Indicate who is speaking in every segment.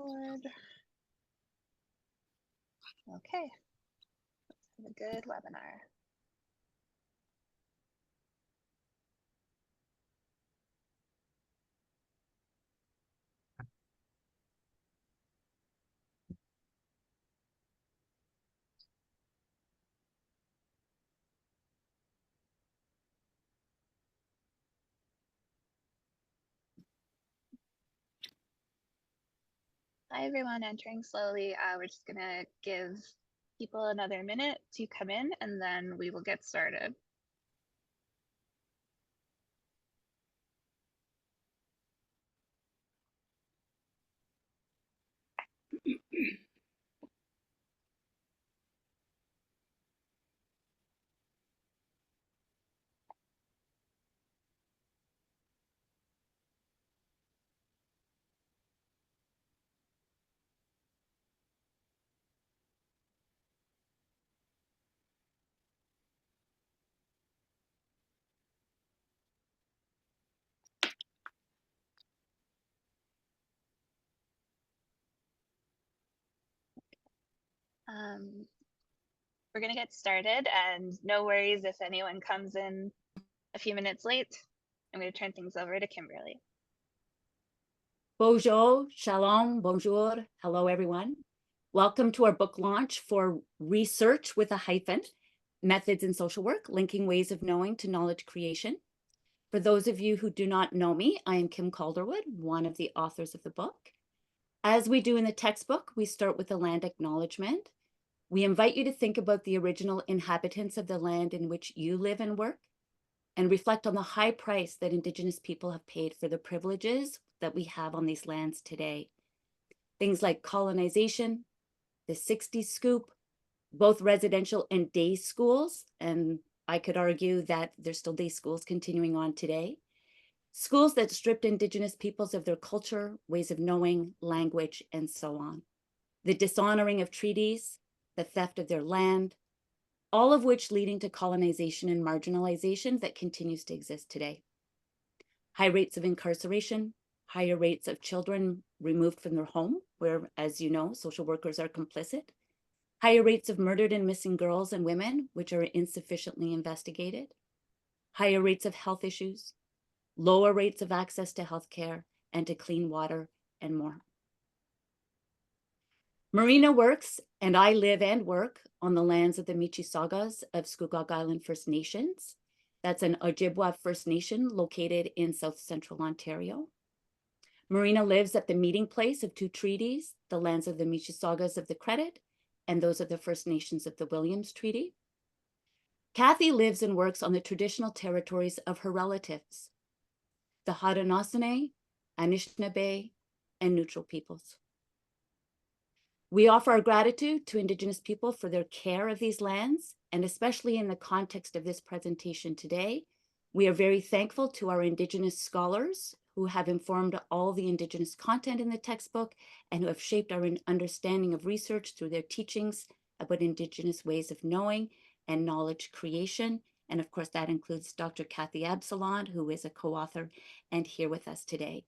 Speaker 1: record. Okay, let's have a good webinar. Hi everyone, entering slowly. We're just gonna give people another minute to come in and then we will get started. We're gonna get started and no worries if anyone comes in a few minutes late. I'm gonna turn things over to Kimberly.
Speaker 2: Bonjour, shalom, bonjour, hello everyone. Welcome to our book launch for Research with a Hyphen, Methods in Social Work, Linking Ways of Knowing to Knowledge Creation. For those of you who do not know me, I am Kim Calderwood, one of the authors of the book. As we do in the textbook, we start with a land acknowledgement. We invite you to think about the original inhabitants of the land in which you live and work, and reflect on the high price that Indigenous people have paid for the privileges that we have on these lands today. Things like colonization, the 60s scoop, both residential and day schools, and I could argue that there's still day schools continuing on today. Schools that stripped Indigenous peoples of their culture, ways of knowing, language, and so on. The dishonoring of treaties, the theft of their land, all of which leading to colonization and marginalization that continues to exist today. High rates of incarceration, higher rates of children removed from their home, where, as you know, social workers are complicit. Higher rates of murdered and missing girls and women, which are insufficiently investigated. Higher rates of health issues, lower rates of access to healthcare and to clean water, and more. Marina works, and I live and work on the lands of the Minogiizhigokwe of Scugog Island First Nations. That's an Ojibwa First Nation located in South Central Ontario. Marina lives at the meeting place of two treaties, the lands of the Minogiizhigokwe of the Credit and those of the First Nations of the Williams Treaty. Kathy lives and works on the traditional territories of her relatives, the Haudenosaunee, Anishinaabe, and Neutral peoples. We offer our gratitude to Indigenous people for their care of these lands, and especially in the context of this presentation today, we are very thankful to our Indigenous scholars who have informed all the Indigenous content in the textbook and who have shaped our understanding of research through their teachings about Indigenous ways of knowing and knowledge creation. And of course, that includes Dr. Kathy Absolon, who is a co-author and here with us today.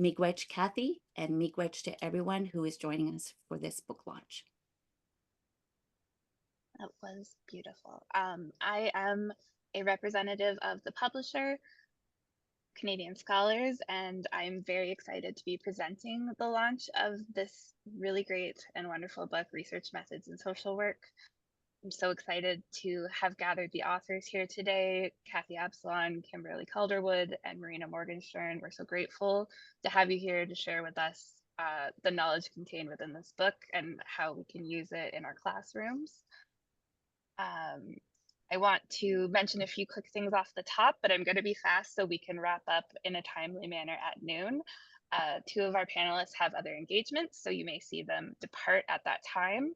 Speaker 2: Miigwech Kathy, and miigwech to everyone who is joining us for this book launch.
Speaker 1: That was beautiful. I am a representative of the publisher, Canadian Scholars, and I'm very excited to be presenting the launch of this really great and wonderful book, Research Methods in Social Work. I'm so excited to have gathered the authors here today, Kathy Absolon, Kimberly Calderwood, and Marina Morgenshtern. We're so grateful to have you here to share with us the knowledge contained within this book and how we can use it in our classrooms. I want to mention a few quick things off the top, but I'm going to be fast so we can wrap up in a timely manner at noon. Two of our panelists have other engagements, so you may see them depart at that time.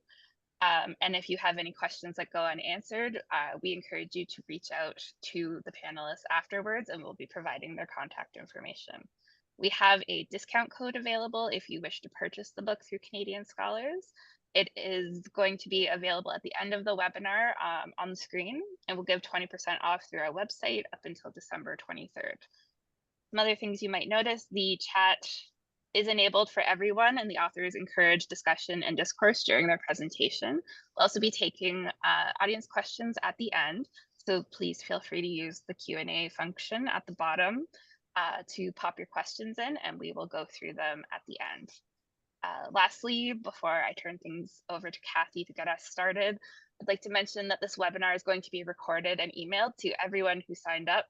Speaker 1: And if you have any questions that go unanswered, we encourage you to reach out to the panelists afterwards, and we'll be providing their contact information. We have a discount code available if you wish to purchase the book through Canadian Scholars. It is going to be available at the end of the webinar on the screen, and we'll give 20% off through our website up until December 23rd. Some other things you might notice, the chat is enabled for everyone, and the authors encourage discussion and discourse during their presentation. We'll also be taking audience questions at the end, so please feel free to use the Q&A function at the bottom to pop your questions in, and we will go through them at the end. Lastly, before I turn things over to Kathy to get us started, I'd like to mention that this webinar is going to be recorded and emailed to everyone who signed up.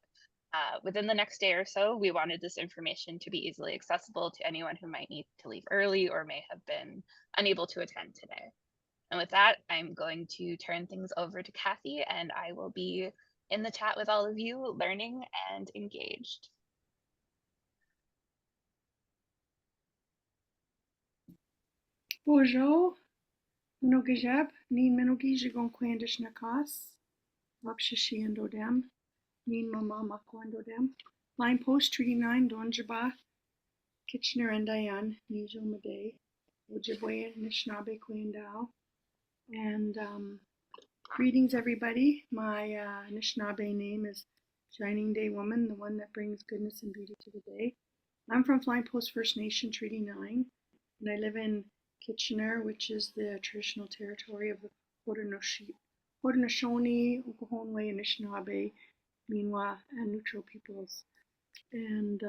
Speaker 1: Within the next day or so, we wanted this information to be easily accessible to anyone who might need to leave early or may have been unable to attend today. And with that, I'm going to turn things over to Kathy, and I will be in the chat with all of you, learning and engaged.
Speaker 3: Bonjour, Minogiizhigokwe nakas, Wapshishi and Odem, Nin Mama Makwandodem, Line Post Treaty 9, Donjaba, Kitchener and Diane, Nijo Made, Ojibwe, Anishinaabe, Kwendao. And greetings, everybody. My Anishinaabe name is Shining Day Woman, the one that brings goodness and beauty to the day. I'm from Flying Post First Nation Treaty 9, and I live in Kitchener, which is the traditional territory of the Haudenosaunee, Oklahoma, Anishinaabe, Mi'kmaq, and Neutral peoples. And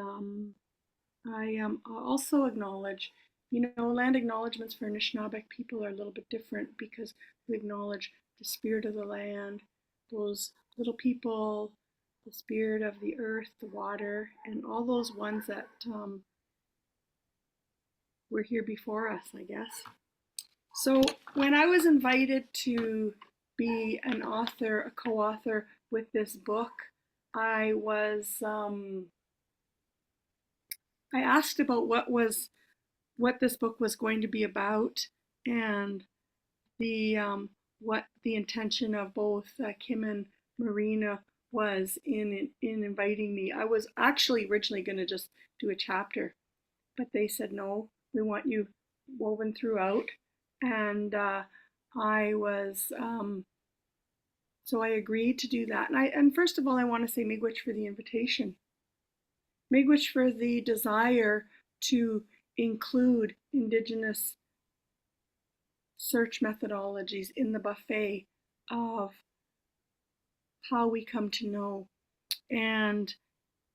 Speaker 3: I also acknowledge, land acknowledgements for Anishinaabe people are a little bit different because we acknowledge the spirit of the land, those little people, the spirit of the earth, the water, and all those ones that were here before us, I guess. So when I was invited to be an author, a co-author with this book, I asked about what this book was going to be about, and what the intention of both Kim and Marina was in inviting me. I was actually originally going to just do a chapter, but they said, no, we want you woven throughout. And I was, so I agreed to do that. And first of all, I want to say miigwech for the invitation. Miigwech for the desire to include Indigenous search methodologies in the buffet of how we come to know. And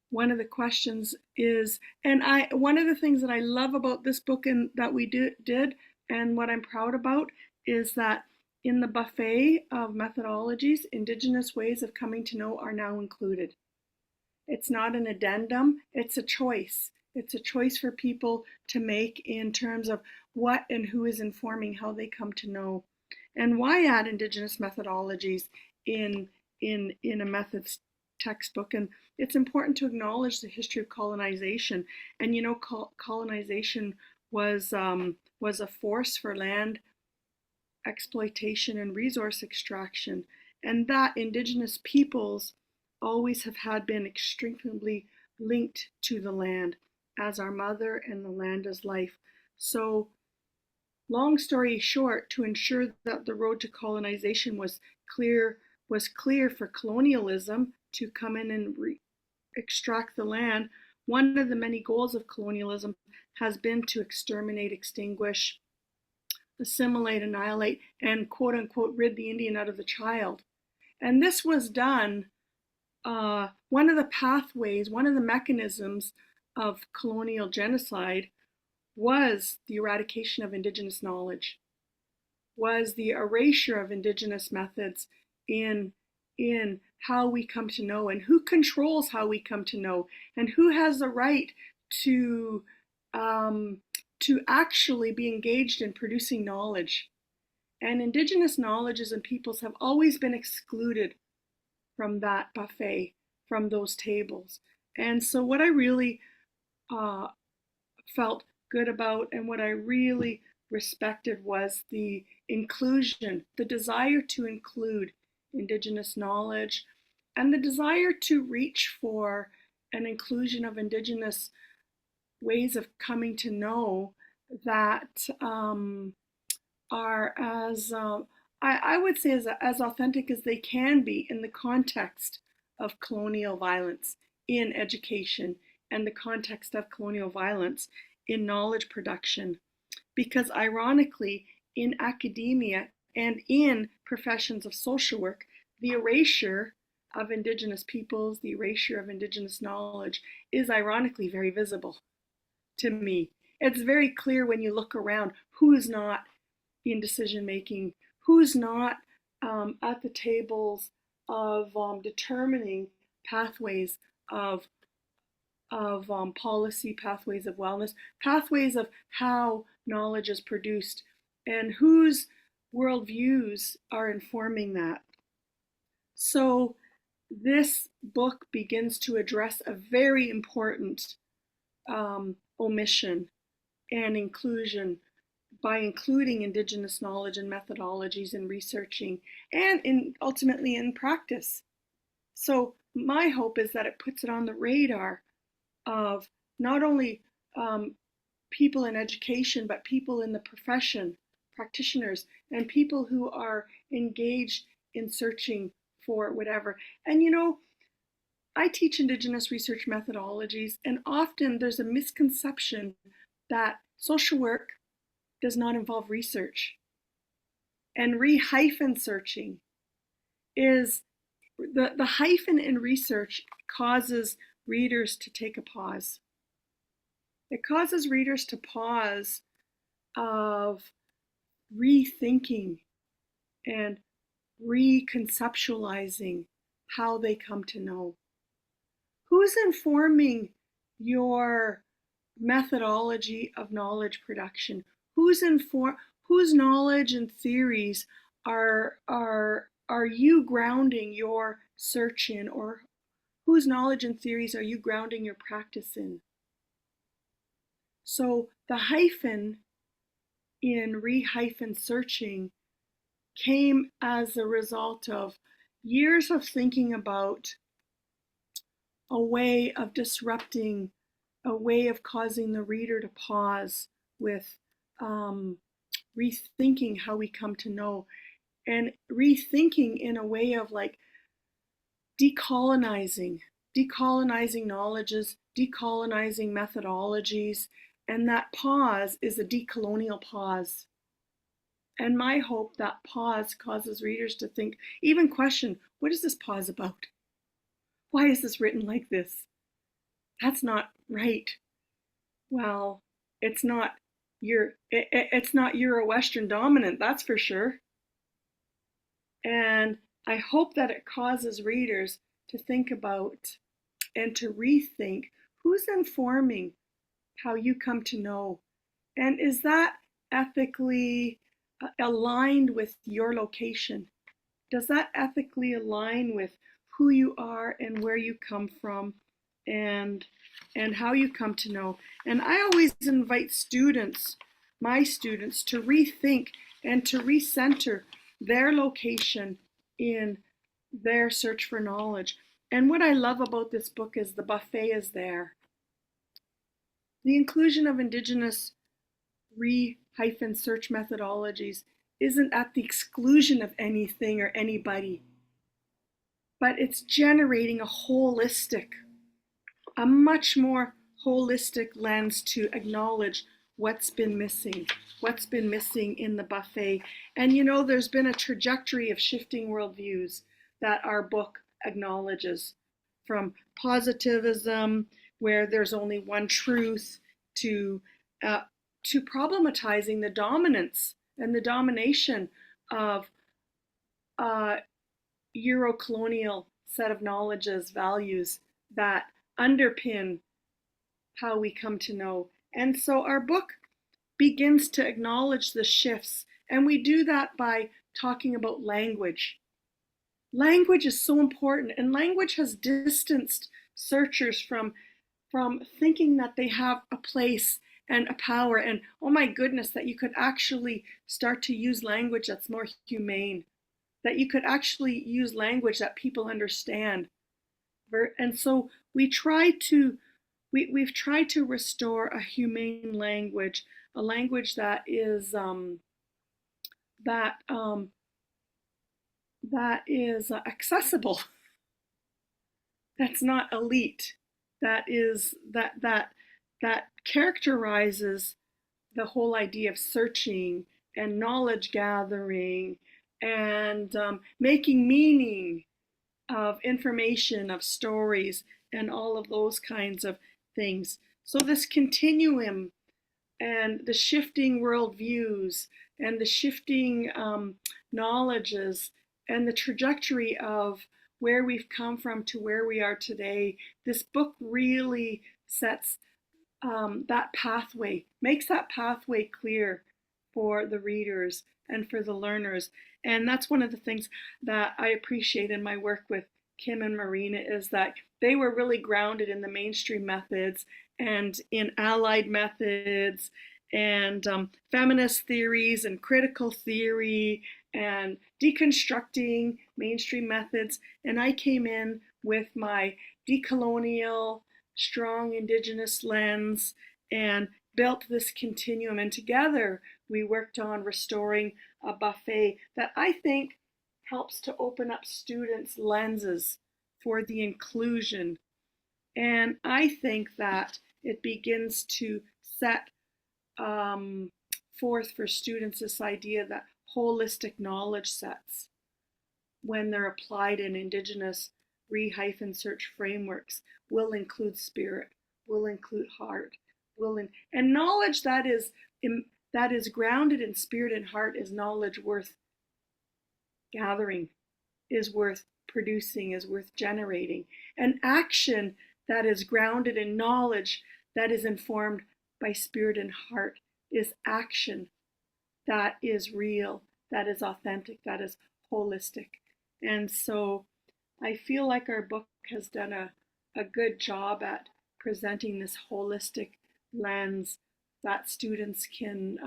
Speaker 3: one of the questions is, one of the things that I love about this book and that we did, and what I'm proud about, is that in the buffet of methodologies, Indigenous ways of coming to know are now included. It's not an addendum, it's a choice. It's a choice for people to make in terms of what and who is informing how they come to know. And why add Indigenous methodologies in a methods textbook? And it's important to acknowledge the history of colonization. And colonization was a force for land exploitation and resource extraction, and that Indigenous peoples always have been extremely linked to the land as our mother and the land as life. So, long story short, to ensure that the road to colonization was clear for colonialism to come in and extract the land, one of the many goals of colonialism has been to exterminate, extinguish, assimilate, annihilate, and quote unquote rid the Indian out of the child. And this was done, one of the pathways, one of the mechanisms of colonial genocide was the eradication of Indigenous knowledge, was the erasure of Indigenous methods in how we come to know, and who controls how we come to know, and who has the right to actually be engaged in producing knowledge. And Indigenous knowledges and peoples have always been excluded from that buffet, from those tables. And so what I really felt good about and what I really respected was the inclusion, the desire to include Indigenous knowledge, and the desire to reach for an inclusion of Indigenous ways of coming to know that are as, I would say, as authentic as they can be in the context of colonial violence in education, and the context of colonial violence in knowledge production, because ironically, in academia and in professions of social work, the erasure of Indigenous peoples, the erasure of Indigenous knowledge is ironically very visible to me. It's very clear when you look around who's not in decision making, who's not at the tables of determining pathways of policy, pathways of wellness, pathways of how knowledge is produced, and whose worldviews are informing that. So this book begins to address a very important omission and inclusion by including Indigenous knowledge and methodologies in researching and ultimately in practice. So my hope is that it puts it on the radar of not only people in education, but people in the profession, practitioners, and people who are engaged in searching for whatever. And you know, I teach Indigenous research methodologies, and often there's a misconception that social work does not involve research. And hyphen searching is the hyphen in research causes readers to take a pause. It causes readers to pause of rethinking and reconceptualizing how they come to know. Who's informing your methodology of knowledge production? Whose knowledge and theories are you grounding your search in, or whose knowledge and theories are you grounding your practice in? So the hyphen in hyphen searching came as a result of years of thinking about a way of disrupting, a way of causing the reader to pause with rethinking how we come to know, and rethinking in a way of like decolonizing knowledges, decolonizing methodologies, and that pause is a decolonial pause. And my hope that pause causes readers to think, even question, what is this pause about? Why is this written like this? That's not right. Well, it's not Euro-Western dominant, that's for sure. And I hope that it causes readers to think about and to rethink who's informing how you come to know, and is that ethically aligned with your location? Does that ethically align with who you are and where you come from and how you come to know? And I always invite students, my students, to rethink and to recenter their location in their search for knowledge. And what I love about this book is the buffet is there. The inclusion of Indigenous hyphen search methodologies isn't at the exclusion of anything or anybody, but it's generating a much more holistic lens to acknowledge what's been missing in the buffet. And you know, there's been a trajectory of shifting worldviews that our book acknowledges, from positivism, where there's only one truth, to problematizing the dominance and the domination of Euro-colonial set of knowledges, values that underpin how we come to know. And so our book begins to acknowledge the shifts, and we do that by talking about language. Language is so important, and language has distanced searchers from thinking that they have a place and a power, and oh my goodness, that you could actually start to use language that's more humane, that you could actually use language that people understand. And so we've tried to restore a humane language, a language that is accessible, that's not elite, that that characterizes the whole idea of searching and knowledge gathering and making meaning of information, of stories, and all of those kinds of things. So this continuum and the shifting worldviews and the shifting knowledges and the trajectory of where we've come from to where we are today, this book really sets that pathway, makes that pathway clear for the readers and for the learners. And that's one of the things that I appreciate in my work with Kim and Marina, is that they were really grounded in the mainstream methods and in allied methods and feminist theories and critical theory and deconstructing mainstream methods. And I came in with my decolonial, strong Indigenous lens and built this continuum. And together we worked on restoring a buffet that I think helps to open up students' lenses for the inclusion. And I think that it begins to set forth for students this idea that holistic knowledge sets, when they're applied in Indigenous re-search frameworks, will include spirit, will include heart, and knowledge that is grounded in spirit and heart is knowledge worth gathering, is worth producing, is worth generating. And action that is grounded in knowledge that is informed by spirit and heart is action that is real, that is authentic, that is holistic. And so I feel like our book has done a good job at presenting this holistic lens that students can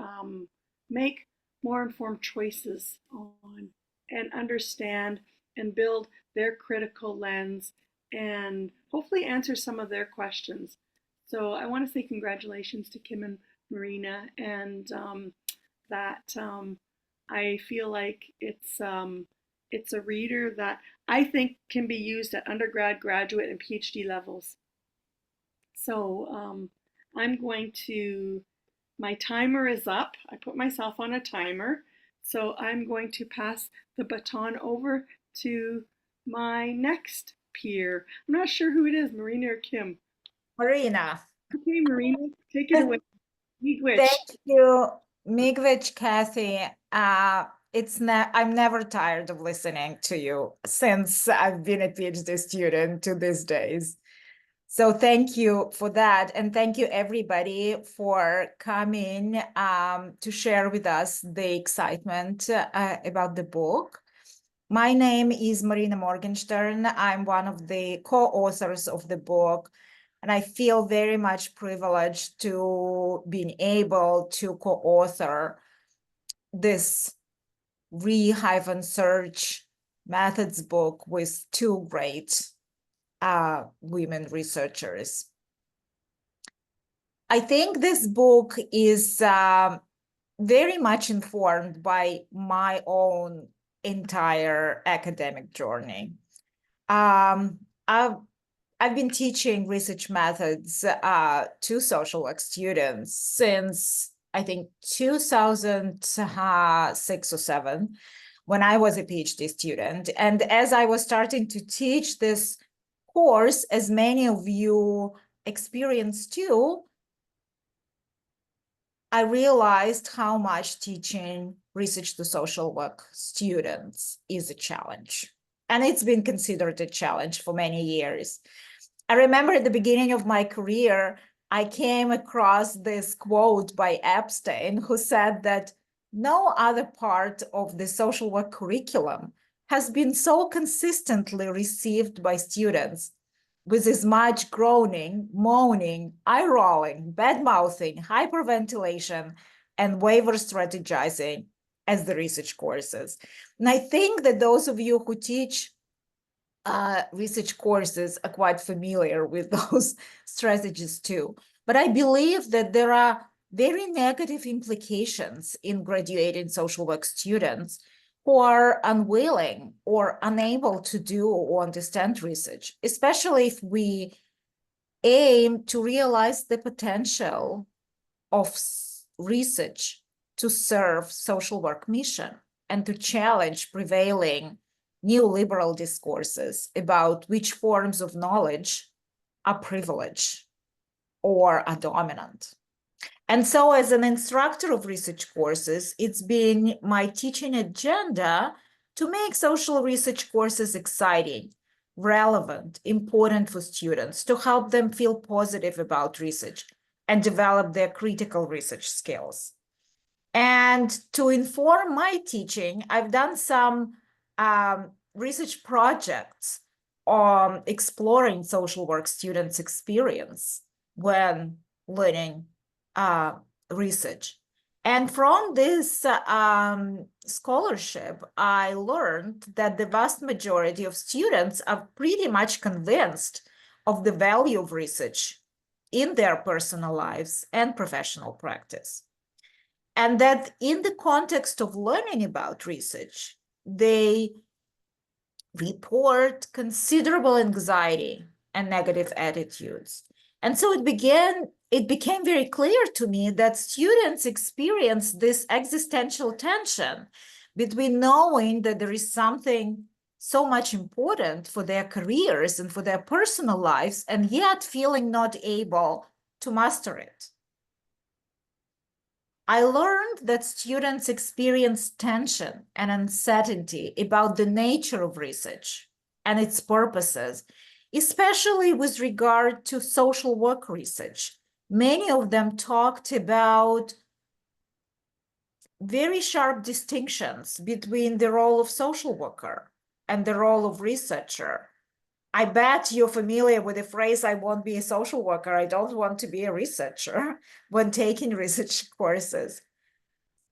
Speaker 3: make more informed choices on and understand and build their critical lens and hopefully answer some of their questions. So I want to say congratulations to Kim and Marina, and that I feel like it's a reader that I think can be used at undergrad, graduate, and PhD levels. So my timer is up. I put myself on a timer. So I'm going to pass the baton over to my next peer. I'm not sure who it is, Marina or Kim.
Speaker 4: Marina.
Speaker 3: Okay, Marina, take it away. Miigwech.
Speaker 4: Thank you, Miigwech, Kathy. I'm never tired of listening to you since I've been a PhD student to these days. So thank you for that. And thank you everybody for coming to share with us the excitement about the book. My name is Marina Morgenshtern. I'm one of the co-authors of the book, and I feel very much privileged to being able to co-author this re-search methods book with two great women researchers. I think this book is very much informed by my own entire academic journey. I've been teaching research methods to social work students since I think 2006 or 7, when I was a PhD student. And as I was starting to teach this course, as many of you experienced too, I realized how much teaching research to social work students is a challenge. And it's been considered a challenge for many years. I remember at the beginning of my career, I came across this quote by Epstein, who said that no other part of the social work curriculum has been so consistently received by students with as much groaning, moaning, eye-rolling, bad-mouthing, hyperventilation, and waiver strategizing as the research courses. And I think that those of you who teach research courses are quite familiar with those strategies too. But I believe that there are very negative implications in graduating social work students who are unwilling or unable to do or understand research, especially if we aim to realize the potential of research to serve social work mission and to challenge prevailing neoliberal discourses about which forms of knowledge are privileged or are dominant. And so as an instructor of research courses, it's been my teaching agenda to make social research courses exciting, relevant, important for students, to help them feel positive about research and develop their critical research skills. And to inform my teaching, I've done some research projects on exploring social work students' experience when learning research. And from this scholarship, I learned that the vast majority of students are pretty much convinced of the value of research in their personal lives and professional practice. And that in the context of learning about research, they report considerable anxiety and negative attitudes. And so it became very clear to me that students experience this existential tension between knowing that there is something so much important for their careers and for their personal lives, and yet feeling not able to master it. I learned that students experience tension and uncertainty about the nature of research and its purposes, especially with regard to social work research. Many of them talked about very sharp distinctions between the role of social worker and the role of researcher. I bet you're familiar with the phrase, I won't be a social worker, I don't want to be a researcher, when taking research courses.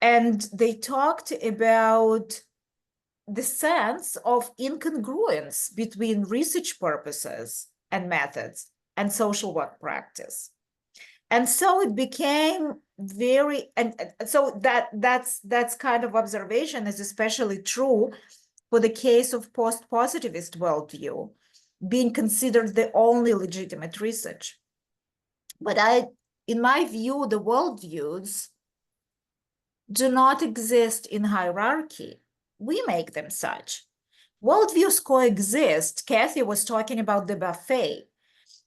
Speaker 4: And they talked about the sense of incongruence between research purposes and methods and social work practice. And so it became very, and so that's kind of observation is especially true for the case of post-positivist worldview being considered the only legitimate research. But in my view, the worldviews do not exist in hierarchy. We make them such. Worldviews coexist. Kathy was talking about the buffet.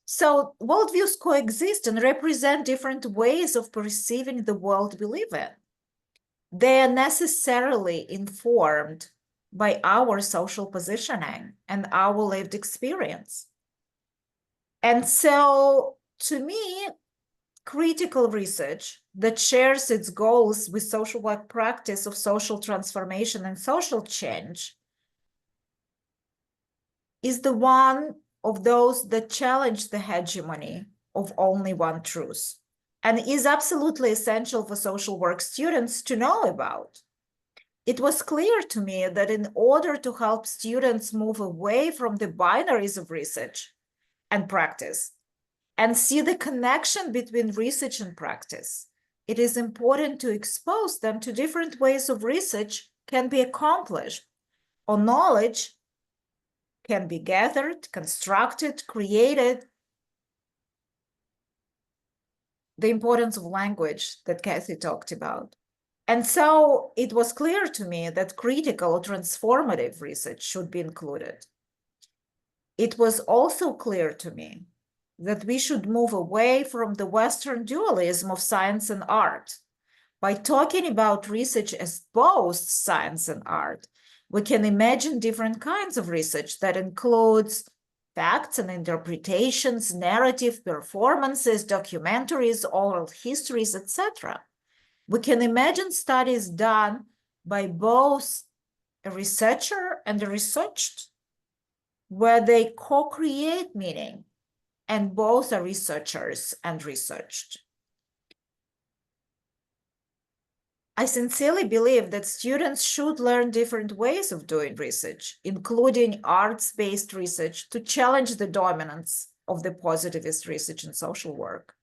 Speaker 4: So worldviews coexist and represent different ways of perceiving the world we live in. They are necessarily informed by our social positioning and our lived experience. And so, to me, critical research that shares its goals with social work practice of social transformation and social change is the one of those that challenge the hegemony of only one truth, and is absolutely essential for social work students to know about. It was clear to me that in order to help students move away from the binaries of research and practice and see the connection between research and practice, it is important to expose them to different ways of research can be accomplished, or knowledge can be gathered, constructed, created. The importance of language that Kathy talked about. And so it was clear to me that critical or transformative research should be included. It was also clear to me that we should move away from the Western dualism of science and art. By talking about research as both science and art, we can imagine different kinds of research that includes facts and interpretations, narrative performances, documentaries, oral histories, etc. We can imagine studies done by both a researcher and a researched, where they co-create meaning, and both are researchers and researched. I sincerely believe that students should learn different ways of doing research, including arts-based research, to challenge the dominance of the positivist research in social work.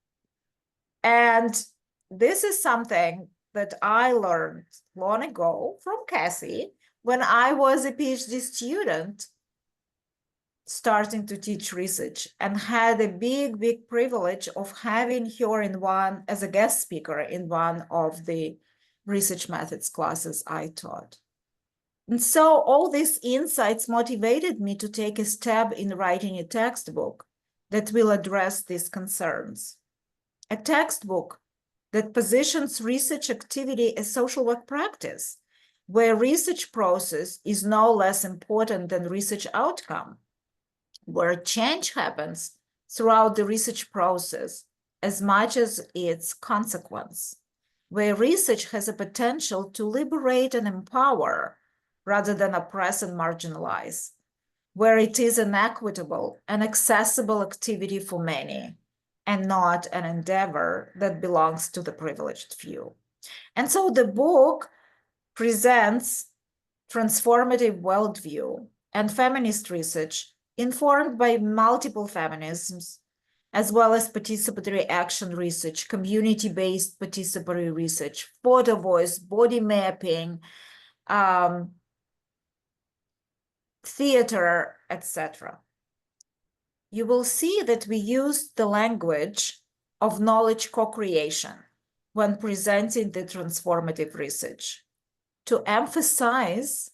Speaker 4: And this is something that I learned long ago from Cassie when I was a PhD student starting to teach research and had a big privilege of having her as a guest speaker in one of the research methods classes I taught. And so all these insights motivated me to take a step in writing a textbook that will address these concerns. A textbook that positions research activity as social work practice, where research process is no less important than research outcome, where change happens throughout the research process as much as its consequence, where research has a potential to liberate and empower rather than oppress and marginalize, where it is an equitable and accessible activity for many, and not an endeavor that belongs to the privileged few. And so the book presents transformative worldview and feminist research informed by multiple feminisms, as well as participatory action research, community-based participatory research, photo voice, body mapping, theater, etc. You will see that we used the language of knowledge co-creation when presenting the transformative research to emphasize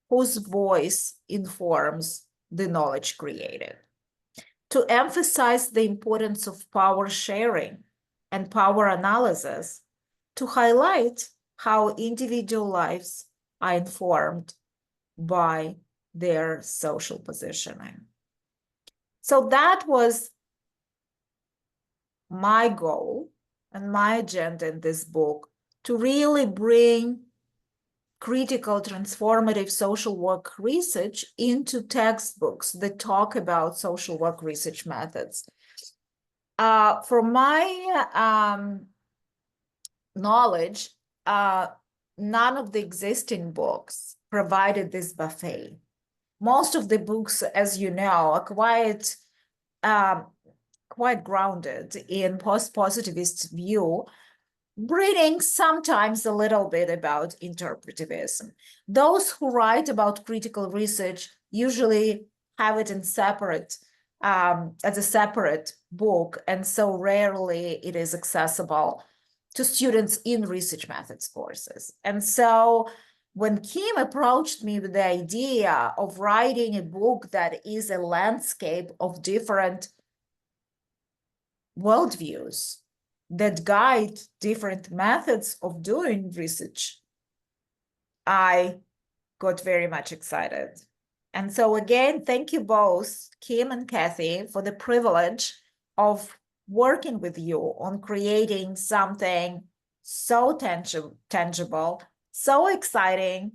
Speaker 4: whose voice informs the knowledge created, to emphasize the importance of power sharing and power analysis, to highlight how individual lives are informed by their social positioning. So that was my goal and my agenda in this book, to really bring critical transformative social work research into textbooks that talk about social work research methods. From my knowledge, none of the existing books provided this buffet. Most of the books, as you know, are quite grounded in post-positivist view, reading sometimes a little bit about interpretivism. Those who write about critical research usually have it in separate, as a separate book, and so rarely it is accessible to students in research methods courses. And so when Kim approached me with the idea of writing a book that is a landscape of different worldviews that guide different methods of doing research, I got very much excited. And so again, thank you both, Kim and Kathy, for the privilege of working with you on creating something so tangible, so exciting,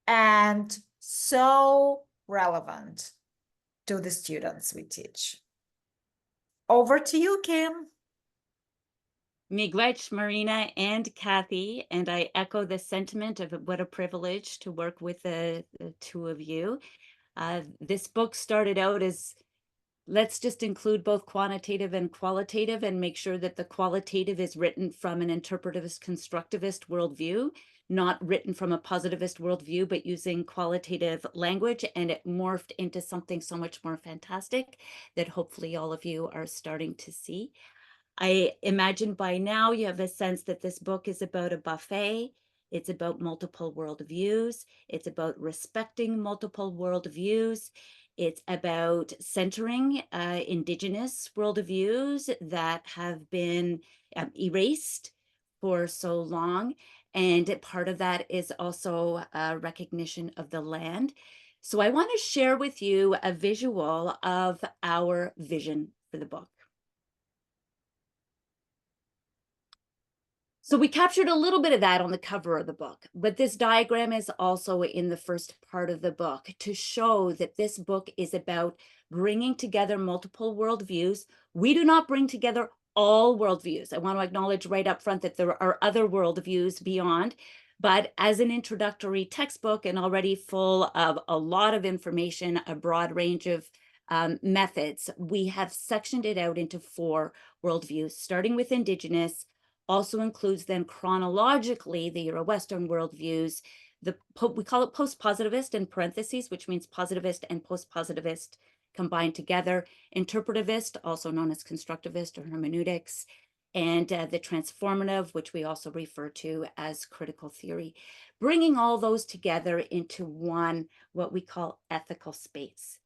Speaker 4: and so relevant to the students we teach. Over to you, Kim.
Speaker 2: Miigwech, Marina, and Kathy, and I echo the sentiment of what a privilege to work with the two of you. This book started out as, let's just include both quantitative and qualitative and make sure that the qualitative is written from an interpretivist constructivist worldview, not written from a positivist worldview, but using qualitative language, and it morphed into something so much more fantastic that hopefully all of you are starting to see. I imagine by now you have a sense that this book is about a buffet. It's about multiple worldviews. It's about respecting multiple worldviews. It's about centering Indigenous worldviews that have been erased for so long. And part of that is also a recognition of the land. So I want to share with you a visual of our vision for the book. So we captured a little bit of that on the cover of the book, but this diagram is also in the first part of the book to show that this book is about bringing together multiple worldviews. We do not bring together all worldviews. I want to acknowledge right up front that there are other worldviews beyond, but as an introductory textbook and already full of a lot of information, a broad range of methods, we have sectioned it out into 4 worldviews, starting with Indigenous. Also includes then chronologically the Euro-Western worldviews. We call it post-positivist in parentheses, which means positivist and post-positivist combined together, interpretivist, also known as constructivist or hermeneutics, and the transformative, which we also refer to as critical theory, bringing all those together into one, what we call ethical space.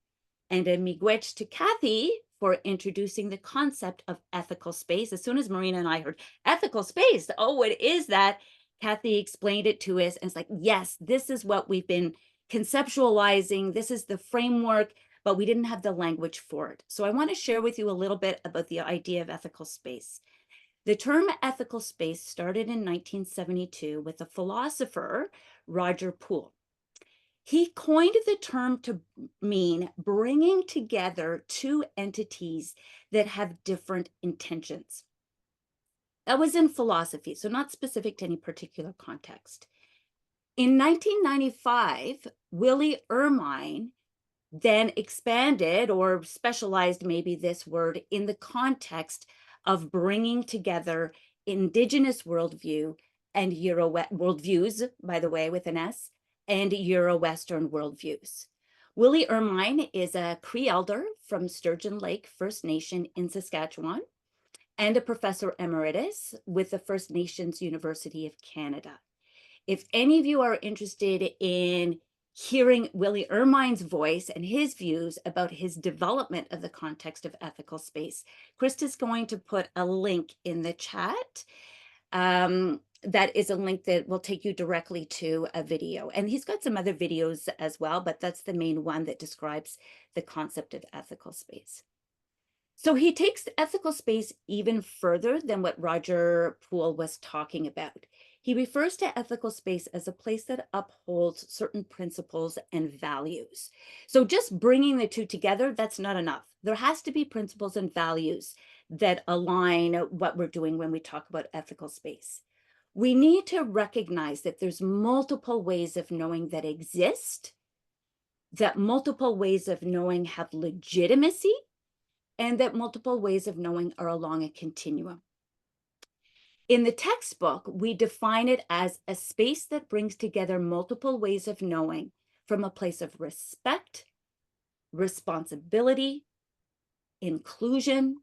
Speaker 2: And a miigwech to Kathy for introducing the concept of ethical space. As soon as Marina and I heard ethical space, oh, what is that? Kathy explained it to us, and it's like, yes, this is what we've been conceptualizing. This is the framework, but we didn't have the language for it. So I want to share with you a little bit about the idea of ethical space. The term ethical space started in 1972 with a philosopher, Roger Poole. He coined the term to mean bringing together two entities that have different intentions. That was in philosophy, so not specific to any particular context. In 1995, Willie Ermine then expanded or specialized maybe this word in the context of bringing together Indigenous worldview and worldviews, by the way, with an S, and Euro-Western worldviews. Willie Ermine is a Cree elder from Sturgeon Lake First Nation in Saskatchewan and a professor emeritus with the First Nations University of Canada. If any of you are interested in hearing Willie Ermine's voice and his views about his development of the context of ethical space, Krista's going to put a link in the chat. That is a link that will take you directly to a video. And he's got some other videos as well, but that's the main one that describes the concept of ethical space. So he takes ethical space even further than what Roger Poole was talking about. He refers to ethical space as a place that upholds certain principles and values. So just bringing the two together, that's not enough. There has to be principles and values that align what we're doing when we talk about ethical space. We need to recognize that there's multiple ways of knowing that exist, that multiple ways of knowing have legitimacy, and that multiple ways of knowing are along a continuum. In the textbook, we define it as a space that brings together multiple ways of knowing from a place of respect, responsibility, inclusion,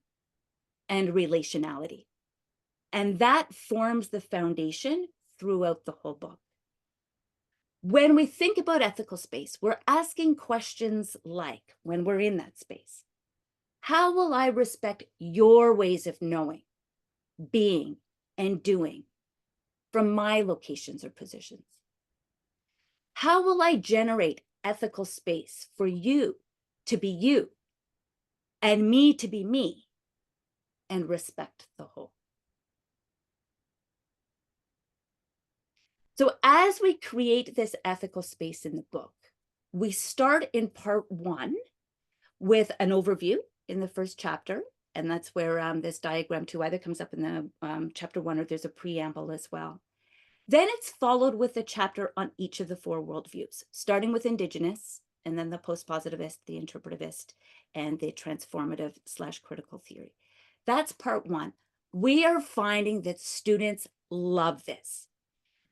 Speaker 2: and relationality. And that forms the foundation throughout the whole book. When we think about ethical space, we're asking questions like, when we're in that space, how will I respect your ways of knowing, being, and doing from my locations or positions? How will I generate ethical space for you to be you and me to be me and respect the whole? So as we create this ethical space in the book, we start in part 1 with an overview in the first chapter. And that's where this diagram 2 either comes up in the chapter 1 or there's a preamble as well. Then it's followed with a chapter on each of the 4 worldviews, starting with Indigenous, and then the post-positivist, the interpretivist, and the transformative/critical theory. That's part 1. We are finding that students love this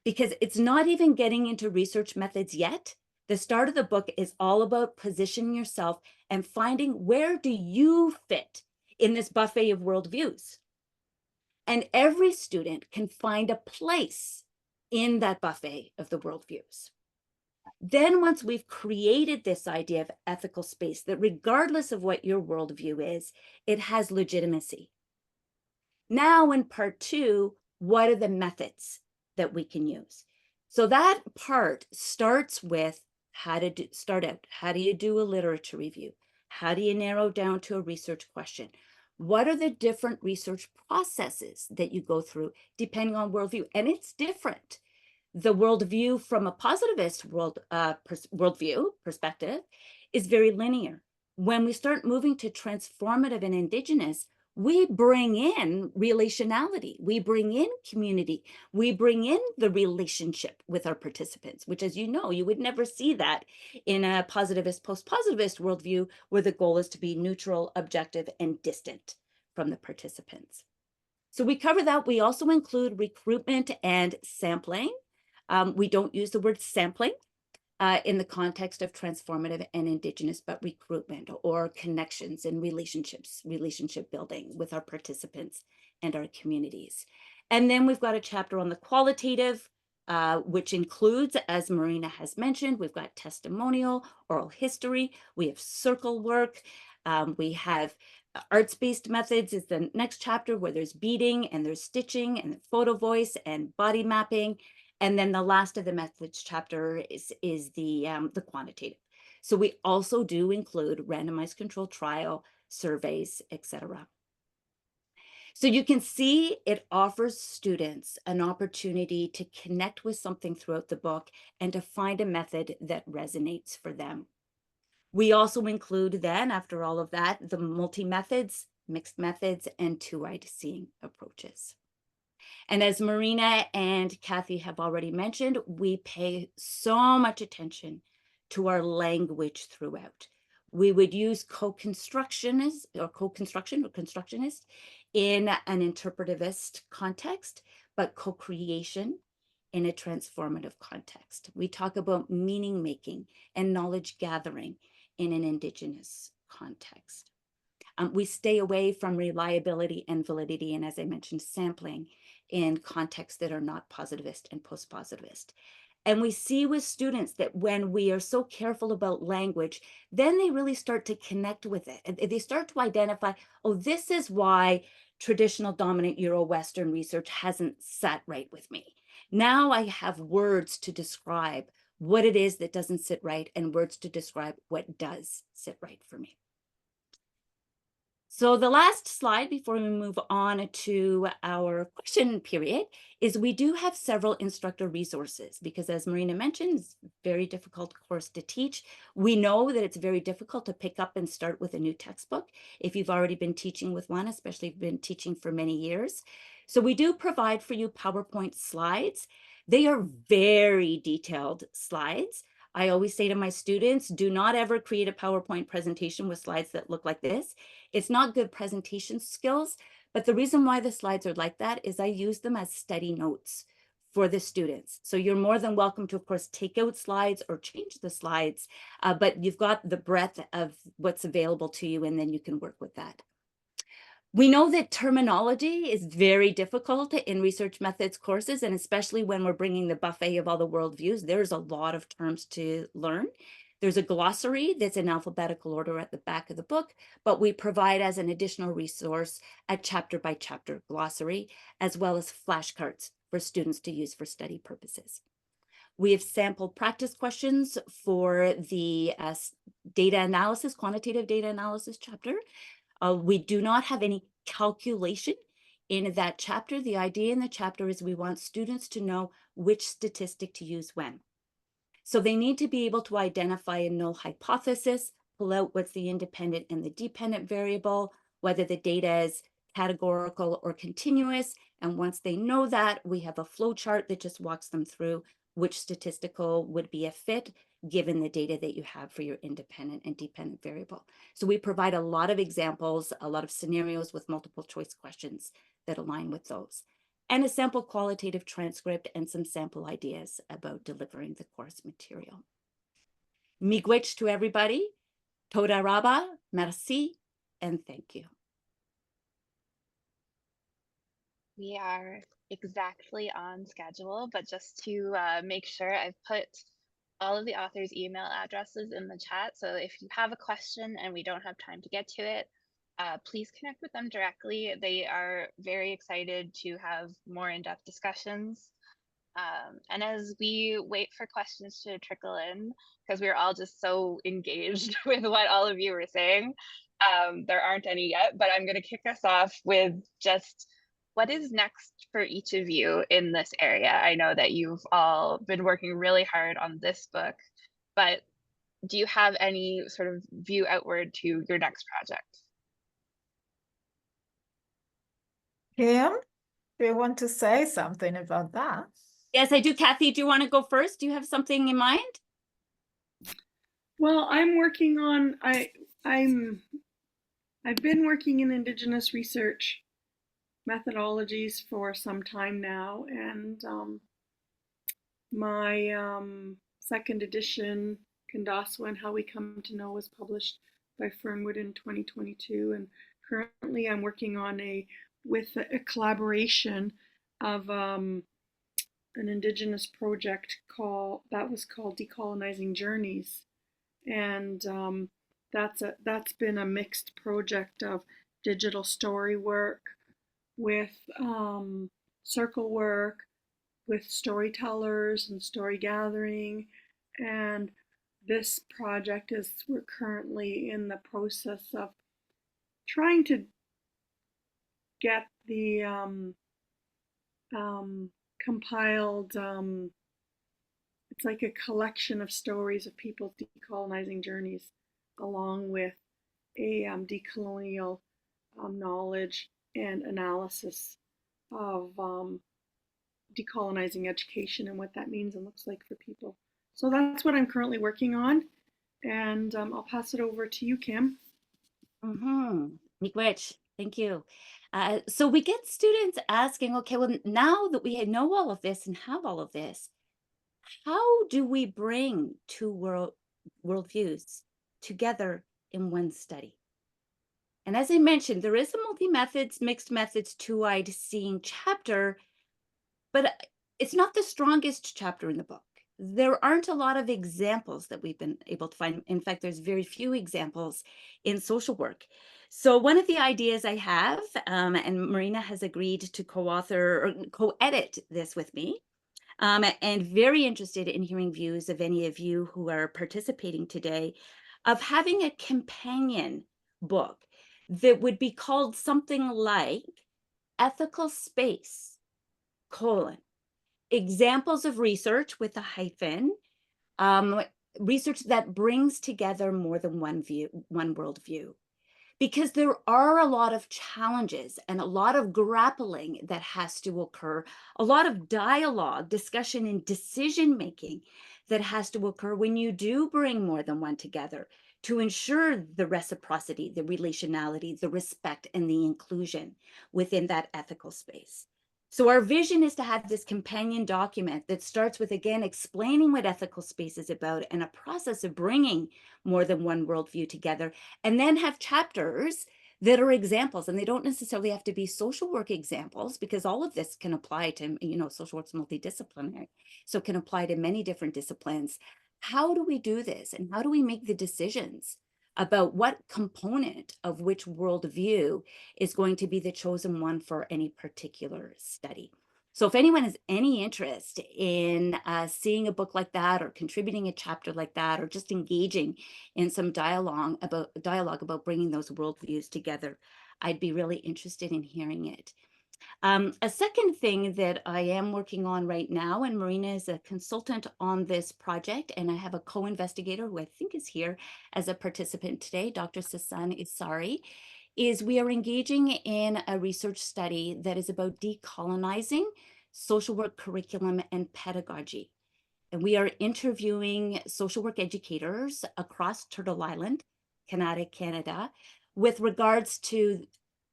Speaker 2: because it's not even getting into research methods yet. The start of the book is all about positioning yourself and finding where do you fit in this buffet of worldviews. And every student can find a place in that buffet of the worldviews. Then once we've created this idea of ethical space, that regardless of what your worldview is, it has legitimacy. Now in part 2, what are the methods that we can use? So that part starts with how to start out. How do you do a literature review? How do you narrow down to a research question? What are the different research processes that you go through depending on worldview? And it's different. The worldview from a positivist worldview perspective is very linear. When we start moving to transformative and Indigenous, we bring in relationality, we bring in community, we bring in the relationship with our participants, which, as you know, you would never see that in a positivist, post-positivist worldview where the goal is to be neutral, objective, and distant from the participants. So we cover that. We also include recruitment and sampling. We don't use the word sampling in the context of transformative and Indigenous, but recruitment or connections and relationships, relationship building with our participants and our communities. And then we've got a chapter on the qualitative, which includes, as Marina has mentioned, we've got testimonial, oral history, we have circle work, we have arts-based methods is the next chapter, where there's beading and there's stitching and photo voice and body mapping. And then the last of the methods chapter is the quantitative. So we also do include randomized controlled trial, surveys, etc. So you can see it offers students an opportunity to connect with something throughout the book and to find a method that resonates for them. We also include then, after all of that, the multi-methods, mixed methods, and two-eyed seeing approaches. And as Marina and Kathy have already mentioned, we pay so much attention to our language throughout. We would use co-constructionist or constructionist in an interpretivist context, but co-creation in a transformative context. We talk about meaning making and knowledge gathering in an Indigenous context. We stay away from reliability and validity, and as I mentioned, sampling in contexts that are not positivist and post-positivist. And we see with students that when we are so careful about language, then they really start to connect with it. And they start to identify, oh, this is why traditional dominant Euro-Western research hasn't sat right with me. Now I have words to describe what it is that doesn't sit right and words to describe what does sit right for me. So the last slide before we move on to our question period is we do have several instructor resources because, as Marina mentioned, it's a very difficult course to teach. We know that it's very difficult to pick up and start with a new textbook if you've already been teaching with one, especially if you've been teaching for many years. So we do provide for you PowerPoint slides. They are very detailed slides. I always say to my students, do not ever create a PowerPoint presentation with slides that look like this. It's not good presentation skills, but the reason why the slides are like that is I use them as study notes for the students. So you're more than welcome to, of course, take out slides or change the slides, but you've got the breadth of what's available to you, and then you can work with that. We know that terminology is very difficult in research methods courses, and especially when we're bringing the buffet of all the worldviews, there's a lot of terms to learn. There's a glossary that's in alphabetical order at the back of the book, but we provide as an additional resource a chapter by chapter glossary, as well as flashcards for students to use for study purposes. We have sample practice questions for the data analysis, quantitative data analysis chapter. We do not have any calculation in that chapter. The idea in the chapter is we want students to know which statistic to use when. So they need to be able to identify a null hypothesis, pull out what's the independent and the dependent variable, whether the data is categorical or continuous. And once they know that, we have a flow chart that just walks them through which statistical would be a fit given the data that you have for your independent and dependent variable. So we provide a lot of examples, a lot of scenarios with multiple choice questions that align with those, and a sample qualitative transcript and some sample ideas about delivering the course material. Miigwech to everybody, toda raba, merci, and thank you.
Speaker 1: We are exactly on schedule, but just to make sure, I've put all of the authors' email addresses in the chat. So if you have a question and we don't have time to get to it, please connect with them directly. They are very excited to have more in-depth discussions. And as we wait for questions to trickle in, because we're all just so engaged with what all of you were saying, there aren't any yet, but I'm going to kick us off with just what is next for each of you in this area? I know that you've all been working really hard on this book, but do you have any sort of view outward to your next project?
Speaker 4: Kim, do you want to say something about that?
Speaker 2: Yes, I do. Kathy, do you want to go first? Do you have something in mind?
Speaker 3: Well, I'm working on, I've been working in Indigenous research methodologies for some time now, and my second edition, Kandaswa and How We Come to Know, was published by Fernwood in 2022. And currently I'm working on a collaboration of an Indigenous project that was called De-colonizing Journeys. And that's been a mixed project of digital story work with circle work, with storytellers and story gathering. And this project we're currently in the process of trying to get the compiled, it's like a collection of stories of people's decolonizing journeys, along with a decolonial knowledge and analysis of decolonizing education and what that means and looks like for people. So that's what I'm currently working on. And I'll pass it over to you, Kim.
Speaker 2: Miigwech, thank you. So we get students asking, okay, well, now that we know all of this and have all of this, how do we bring two worldviews together in one study? And as I mentioned, there is a multi-methods, mixed methods, two-eyed seeing chapter, but it's not the strongest chapter in the book. There aren't a lot of examples that we've been able to find. In fact, there's very few examples in social work. So one of the ideas I have, and Marina has agreed to co-author or co-edit this with me, and very interested in hearing views of any of you who are participating today, of having a companion book that would be called something like Ethical Space, examples of research with a hyphen, research that brings together more than one worldview. Because there are a lot of challenges and a lot of grappling that has to occur, a lot of dialogue, discussion, and decision-making that has to occur when you do bring more than one together to ensure the reciprocity, the relationality, the respect, and the inclusion within that ethical space. So our vision is to have this companion document that starts with, again, explaining what ethical space is about and a process of bringing more than one worldview together, and then have chapters that are examples. And they don't necessarily have to be social work examples, because all of this can apply to, social work's multidisciplinary, so it can apply to many different disciplines. How do we do this? And how do we make the decisions about what component of which worldview is going to be the chosen one for any particular study? So if anyone has any interest in seeing a book like that, or contributing a chapter like that, or just engaging in some dialogue about bringing those worldviews together, I'd be really interested in hearing it. A second thing that I am working on right now, and Marina is a consultant on this project, and I have a co-investigator who I think is here as a participant today, Dr. Sasan Isari, is we are engaging in a research study that is about decolonizing social work curriculum and pedagogy. And we are interviewing social work educators across Turtle Island, Kanata, Canada, with regards to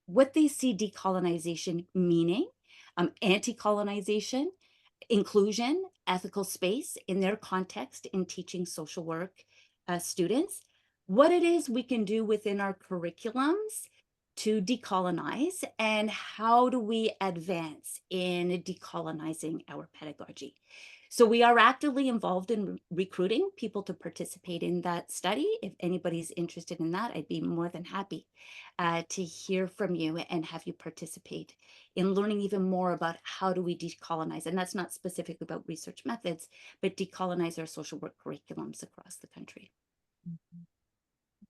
Speaker 2: what they see decolonization meaning, anti-colonization, inclusion, ethical space in their context in teaching social work students, what it is we can do within our curriculums to decolonize, and how do we advance in decolonizing our pedagogy. So we are actively involved in recruiting people to participate in that study. If anybody's interested in that, I'd be more than happy to hear from you and have you participate in learning even more about how do we decolonize. And that's not specifically about research methods, but decolonize our social work curriculums across the country.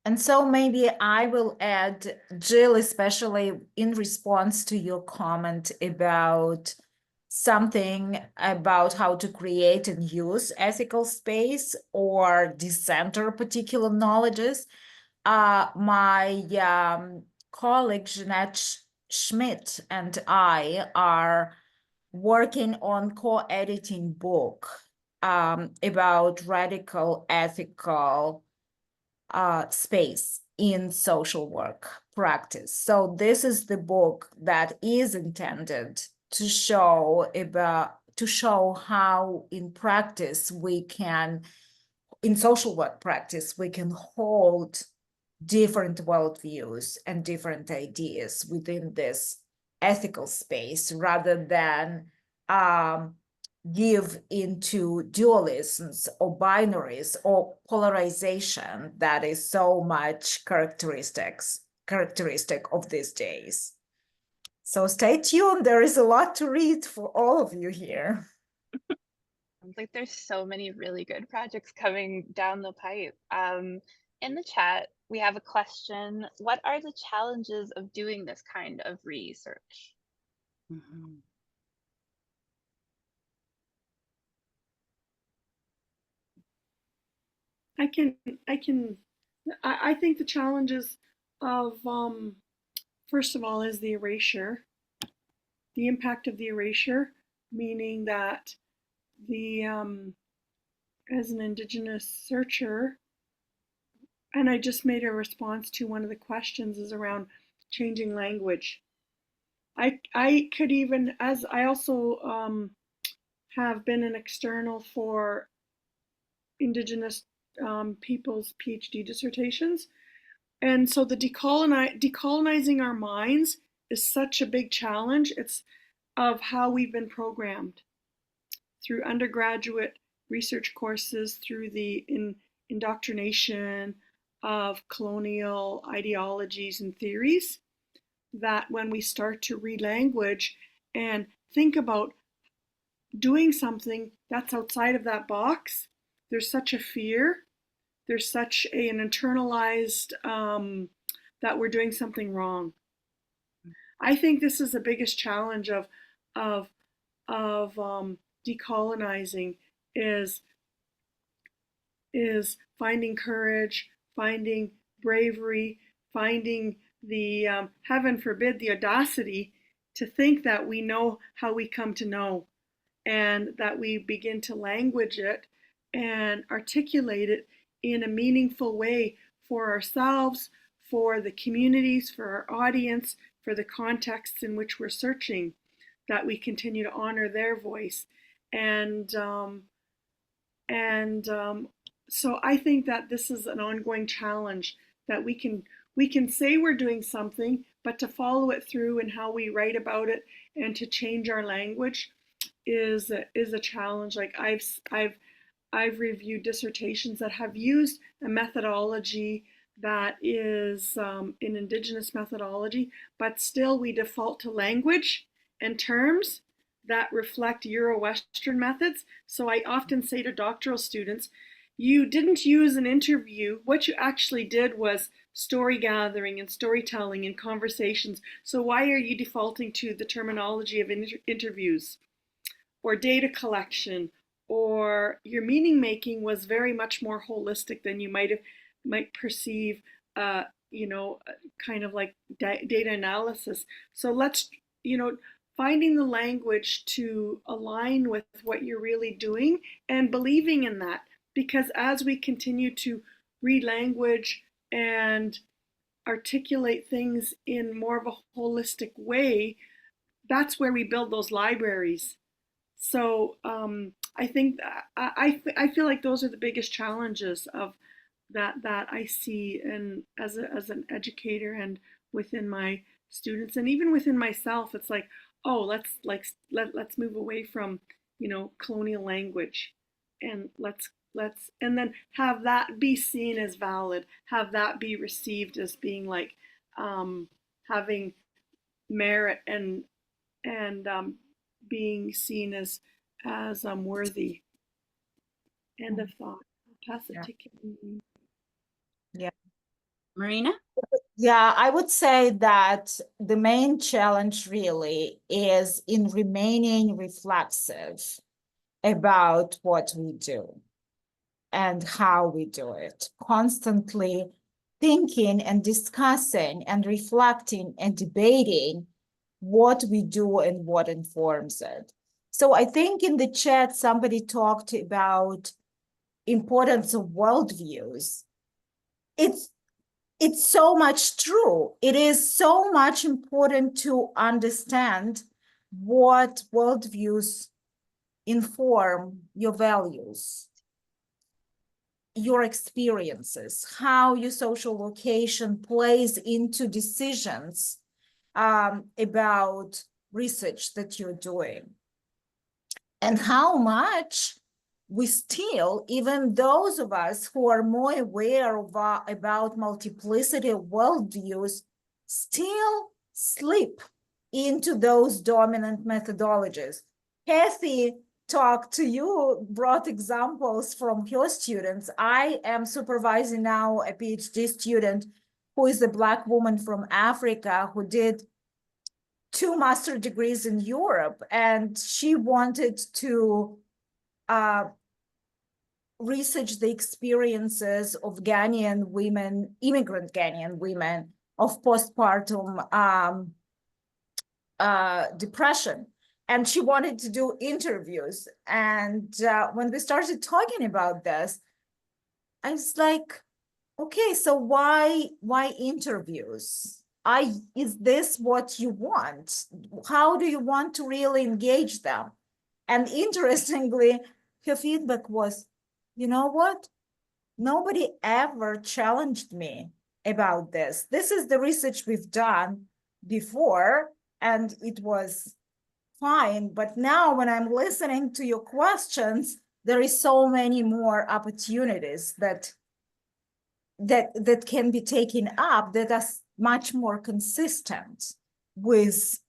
Speaker 4: And so maybe I will add, Jill, especially in response to your comment about something about how to create and use ethical space or decenter particular knowledges. My colleague Jeanette Schmidt and I are working on co-editing book about radical ethical space in social work practice. So this is the book that is intended to show to show how in practice we can, in social work practice, we can hold different worldviews and different ideas within this ethical space rather than give into dualisms or binaries or polarization that is so much characteristic of these days. So stay tuned. There is a lot to read for all of you here.
Speaker 1: Sounds like there's so many really good projects coming down the pipe. In the chat, we have a question. What are the challenges of doing this kind of research?
Speaker 2: Mhm.
Speaker 3: I think the challenges of, first of all, is the erasure, the impact of the erasure, meaning that as an Indigenous searcher, and I just made a response to one of the questions is around changing language. I could even, as I also have been an external for Indigenous people's PhD dissertations. And so the decolonizing our minds is such a big challenge. It's of how we've been programmed through undergraduate research courses, through the indoctrination of colonial ideologies and theories, that when we start to read language and think about doing something that's outside of that box, there's such a fear, there's such an internalized that we're doing something wrong. I think this is the biggest challenge of decolonizing is finding courage, finding bravery, finding the heaven forbid the audacity to think that we know how we come to know, and that we begin to language it and articulate it in a meaningful way for ourselves, for the communities, for our audience, for the contexts in which we're searching, that we continue to honor their voice. So I think that this is an ongoing challenge, that we can say we're doing something, but to follow it through in how we write about it and to change our language is a challenge. Like I've reviewed dissertations that have used a methodology that is an Indigenous methodology, but still we default to language and terms that reflect Euro-Western methods. So I often say to doctoral students, you didn't use an interview. What you actually did was story gathering and storytelling and conversations. So why are you defaulting to the terminology of interviews or data collection? Or your meaning making was very much more holistic than you might perceive, kind of like data analysis. So let's, finding the language to align with what you're really doing and believing in that. Because as we continue to read language and articulate things in more of a holistic way, that's where we build those libraries. So I think I feel like those are the biggest challenges of that I see, and as an educator and within my students and even within myself, it's like, oh, let's move away from colonial language, and let's and then have that be seen as valid, have that be received as being like having merit and being seen as worthy. End of thought. I'll pass it to Kimberly.
Speaker 4: Yeah.
Speaker 2: Marina?
Speaker 4: Yeah, I would say that the main challenge really is in remaining reflexive about what we do and how we do it, constantly thinking and discussing and reflecting and debating what we do and what informs it. So I think in the chat, somebody talked about importance of worldviews. It's so much true. It is so much important to understand what worldviews inform your values, your experiences, how your social location plays into decisions about research that you're doing, and how much we still, even those of us who are more aware of, about multiplicity of worldviews, still slip into those dominant methodologies. Kathy talked to you, brought examples from her students. I am supervising now a PhD student who is a Black woman from Africa who did 2 master's degrees in Europe, and she wanted to research the experiences of Ghanaian women, immigrant Ghanaian women, of postpartum depression. And she wanted to do interviews. And when we started talking about this, I was like, okay, so why interviews? Is this what you want? How do you want to really engage them? And interestingly, her feedback was, you know what? Nobody ever challenged me about this. This is the research we've done before, and it was fine. But now when I'm listening to your questions, there is so many more opportunities that can be taken up that are much more consistent with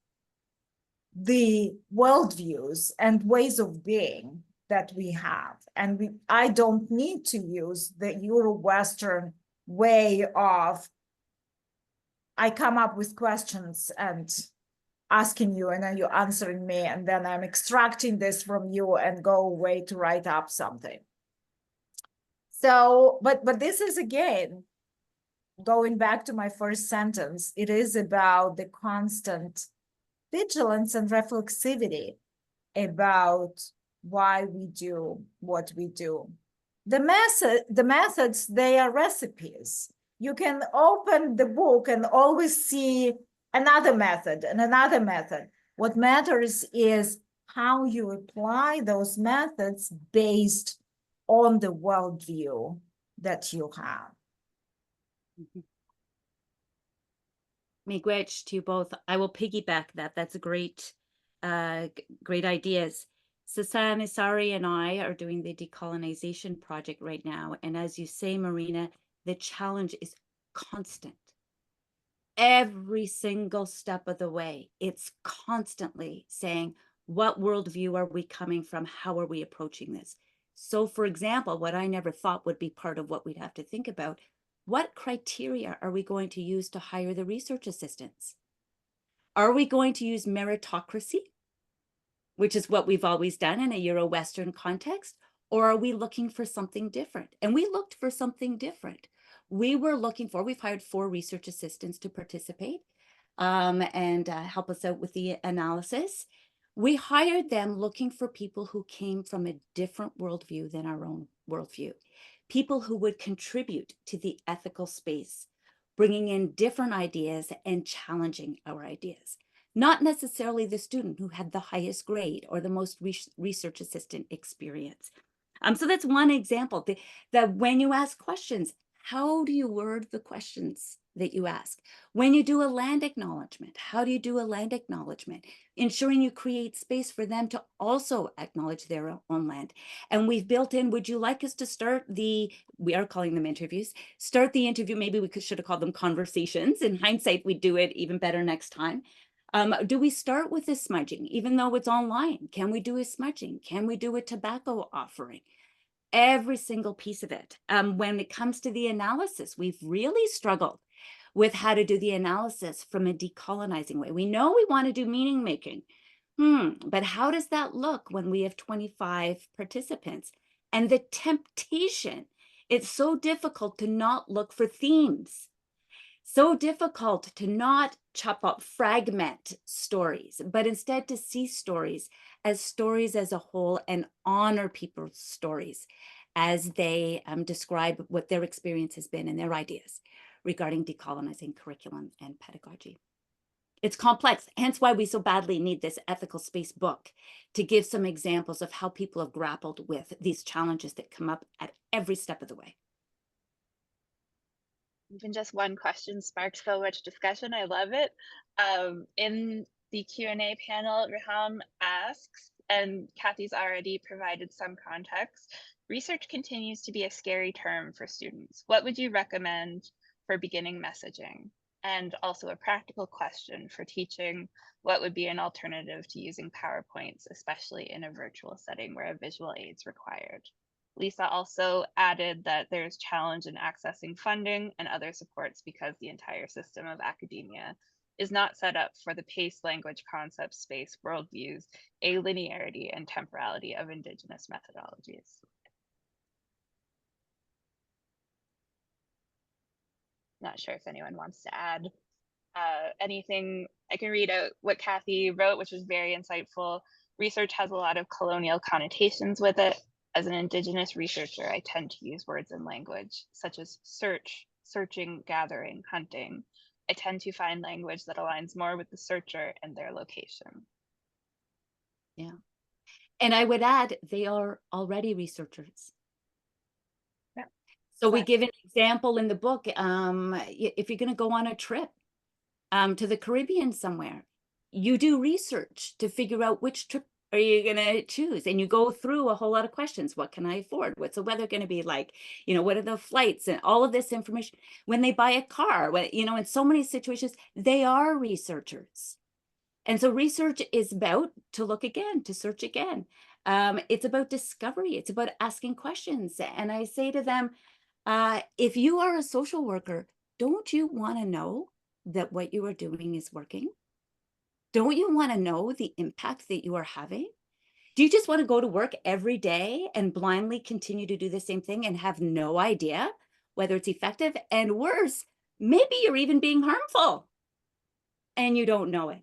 Speaker 4: the worldviews and ways of being that we have. And I don't need to use the Euro-Western way of, I come up with questions and asking you, and then you're answering me, and then I'm extracting this from you and go away to write up something. So, but this is, again, going back to my first sentence, it is about the constant vigilance and reflexivity about why we do what we do. The methods, they are recipes. You can open the book and always see another method and another method. What matters is how you apply those methods based on the worldview that you have.
Speaker 2: Miigwech to you both. I will piggyback that. That's a great ideas. Sasan Isari and I are doing the decolonization project right now. And as you say, Marina, the challenge is constant. Every single step of the way, it's constantly saying, what worldview are we coming from? How are we approaching this? So, for example, what I never thought would be part of what we'd have to think about, what criteria are we going to use to hire the research assistants? Are we going to use meritocracy, which is what we've always done in a Euro-Western context, or are we looking for something different? And we looked for something different. We've hired 4 research assistants to participate and help us out with the analysis. We hired them looking for people who came from a different worldview than our own worldview, people who would contribute to the ethical space, bringing in different ideas and challenging our ideas. Not necessarily the student who had the highest grade or the most research assistant experience. So that's one example. That when you ask questions, how do you word the questions that you ask? When you do a land acknowledgement, how do you do a land acknowledgement? Ensuring you create space for them to also acknowledge their own land. And we've built in, would you like us to start we are calling them interviews, start the interview, maybe we should have called them conversations. In hindsight, we'd do it even better next time. Do we start with a smudging, even though it's online? Can we do a smudging? Can we do a tobacco offering? Every single piece of it. When it comes to the analysis, we've really struggled with how to do the analysis from a decolonizing way. We know we want to do meaning making, but how does that look when we have 25 participants? And the temptation, it's so difficult to not look for themes. So difficult to not chop up, fragment stories, but instead to see stories as a whole and honor people's stories as they describe what their experience has been and their ideas regarding decolonizing curriculum and pedagogy. It's complex, hence why we so badly need this ethical space book to give some examples of how people have grappled with these challenges that come up at every step of the way.
Speaker 1: Even just one question sparks so much discussion. I love it. In the Q&A panel, Raham asks, and Kathy's already provided some context, research continues to be a scary term for students. What would you recommend for beginning messaging? And also a practical question for teaching, what would be an alternative to using PowerPoints, especially in a virtual setting where a visual aid is required? Lisa also added that there's challenge in accessing funding and other supports because the entire system of academia is not set up for the pace, language, concepts, space, worldviews, alinearity, and temporality of Indigenous methodologies. Not sure if anyone wants to add anything. I can read out what Kathy wrote, which was very insightful. Research has a lot of colonial connotations with it. As an Indigenous researcher, I tend to use words and language such as search, searching, gathering, hunting. I tend to find language that aligns more with the searcher and their location.
Speaker 2: Yeah. And I would add, they are already researchers.
Speaker 1: Yeah.
Speaker 2: So we give an example in the book. If you're going to go on a trip to the Caribbean somewhere, you do research to figure out which trip are you going to choose, and you go through a whole lot of questions. What can I afford? What's the weather going to be like? What are the flights and all of this information? When they buy a car, in so many situations, they are researchers. And so research is about to look again, to search again. It's about discovery. It's about asking questions. And I say to them, if you are a social worker, don't you want to know that what you are doing is working? Don't you want to know the impact that you are having? Do you just want to go to work every day and blindly continue to do the same thing and have no idea whether it's effective? And worse, maybe you're even being harmful and you don't know it.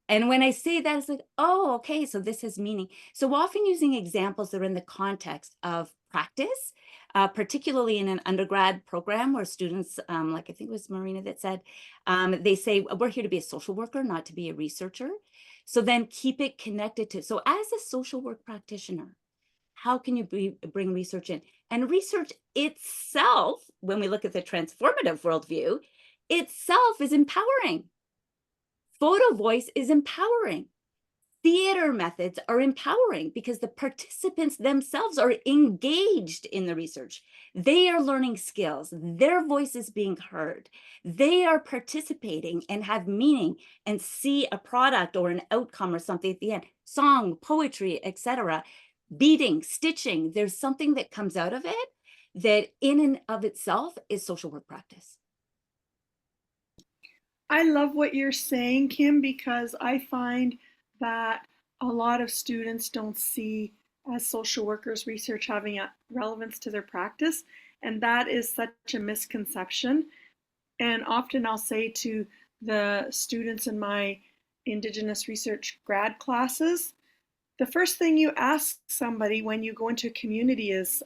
Speaker 2: And when I say that, it's like, oh, okay, so this has meaning. So often using examples that are in the context of practice, particularly in an undergrad program where students, like I think it was Marina that said, they say, we're here to be a social worker, not to be a researcher. So then keep it connected to, so as a social work practitioner, how can you bring research in? And research itself, when we look at the transformative worldview, itself is empowering. Photo voice is empowering. Theater methods are empowering because the participants themselves are engaged in the research. They are learning skills. Their voice is being heard. They are participating and have meaning and see a product or an outcome or something at the end. Song, poetry, etc. Beading, stitching. There's something that comes out of it that in and of itself is social work practice.
Speaker 3: I love what you're saying, Kim, because I find that a lot of students don't see as social workers research having a relevance to their practice, and that is such a misconception. And often I'll say to the students in my Indigenous research grad classes, the first thing you ask somebody when you go into a community is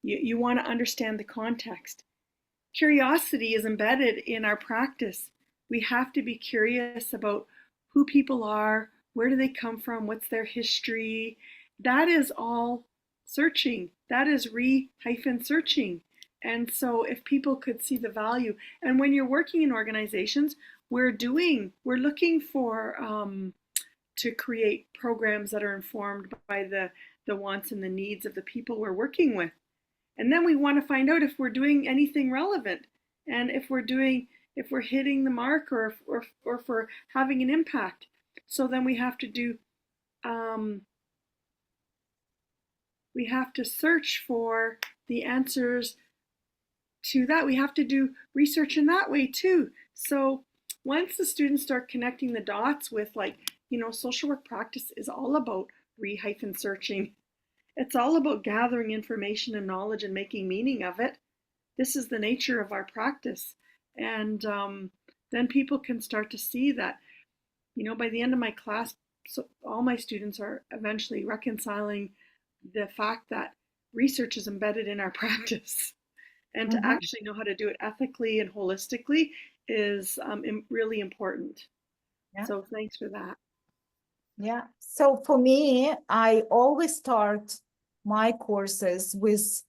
Speaker 3: you want to understand the context. Curiosity is embedded in our practice. We have to be curious about who people are, where do they come from, what's their history. That is all searching. That is re-searching. And so if people could see the value, and when you're working in organizations, we're looking for to create programs that are informed by the wants and the needs of the people we're working with. And then we want to find out if we're doing anything relevant and if we're hitting the mark or if we're having an impact. So then we have to search for the answers to that. We have to do research in that way too. So once the students start connecting the dots with social work practice is all about re-searching. It's all about gathering information and knowledge and making meaning of it. This is the nature of our practice. And then people can start to see that, by the end of my class, so all my students are eventually reconciling the fact that research is embedded in our practice. And to actually know how to do it ethically and holistically is really important.
Speaker 4: Yeah.
Speaker 3: So thanks for that.
Speaker 4: Yeah. So for me, I always start my courses with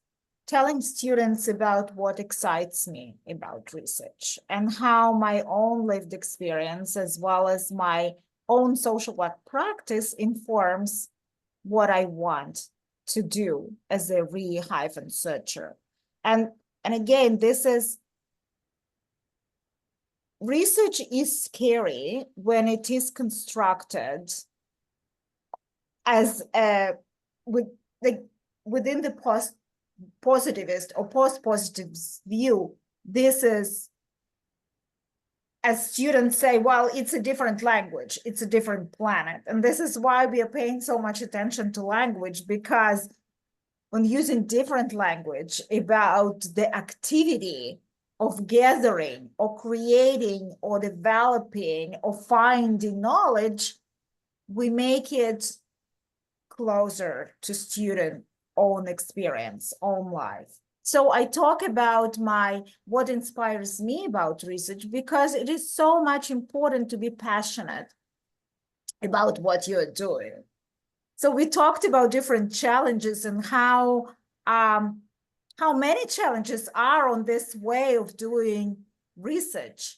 Speaker 4: telling students about what excites me about research and how my own lived experience, as well as my own social work practice, informs what I want to do as a re-searcher. And again, this is research is scary when it is constructed as with the within the positivist or post-positivist view. This is, as students say, well, it's a different language, it's a different planet. And this is why we are paying so much attention to language, because when using different language about the activity of gathering or creating or developing or finding knowledge, we make it closer to student own experience, own life. So I talk about what inspires me about research, because it is so much important to be passionate about what you're doing. So we talked about different challenges and how many challenges are on this way of doing research.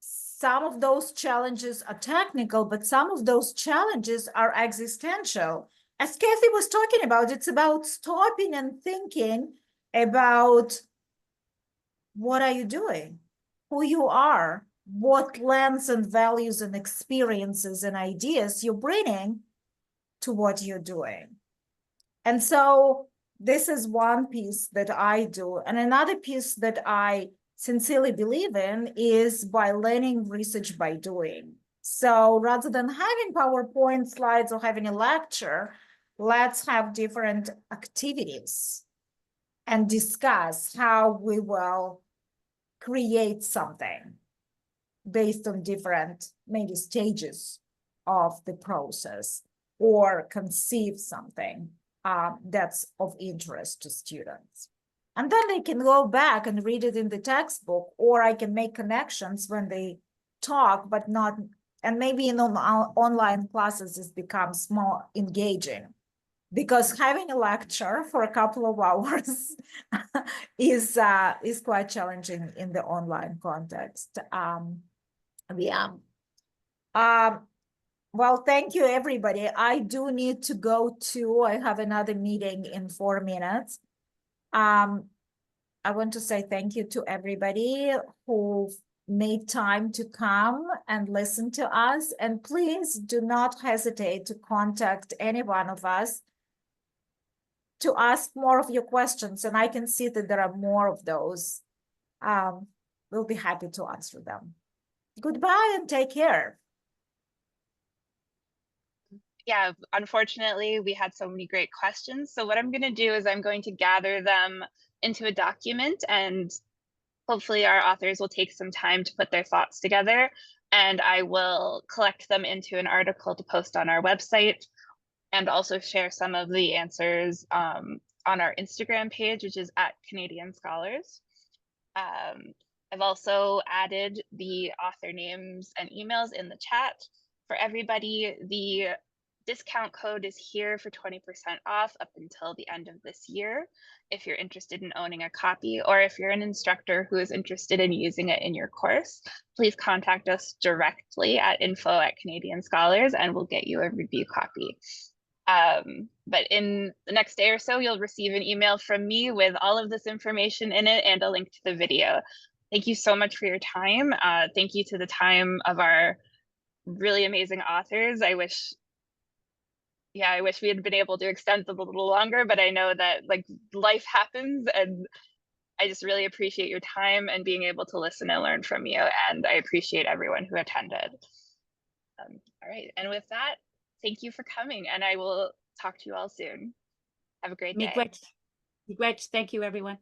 Speaker 4: Some of those challenges are technical, but some of those challenges are existential. As Kathy was talking about, it's about stopping and thinking about what are you doing, who you are, what lens and values and experiences and ideas you're bringing to what you're doing. And so this is one piece that I do. And another piece that I sincerely believe in is by learning research by doing. So rather than having PowerPoint slides or having a lecture, let's have different activities and discuss how we will create something based on different maybe stages of the process, or conceive something that's of interest to students. And then they can go back and read it in the textbook, or I can make connections when they talk, but not, and maybe in online classes this becomes more engaging, because having a lecture for a couple of hours is quite challenging in the online context. Well, thank you, everybody. I do need to go to, I have another meeting in 4 minutes. I want to say thank you to everybody who made time to come and listen to us. And please do not hesitate to contact any one of us to ask more of your questions. And I can see that there are more of those. We'll be happy to answer them. Goodbye and take care.
Speaker 1: Yeah, unfortunately, we had so many great questions. So what I'm going to do is I'm going to gather them into a document, and hopefully our authors will take some time to put their thoughts together, and I will collect them into an article to post on our website, and also share some of the answers on our Instagram page, which is @CanadianScholars. I've also added the author names and emails in the chat for everybody. The discount code is here for 20% off up until the end of this year if you're interested in owning a copy, or if you're an instructor who is interested in using it in your course, please contact us directly at info@CanadianScholars and we'll get you a review copy. But in the next day or so, you'll receive an email from me with all of this information in it and a link to the video. Thank you so much for your time. Thank you to the time of our really amazing authors. I wish we had been able to extend them a little longer, but I know that like life happens, and I just really appreciate your time and being able to listen and learn from you. And I appreciate everyone who attended. All right, and with that, thank you for coming, and I will talk to you all soon. Have a great day.
Speaker 2: Miigwech. Thank you, everyone.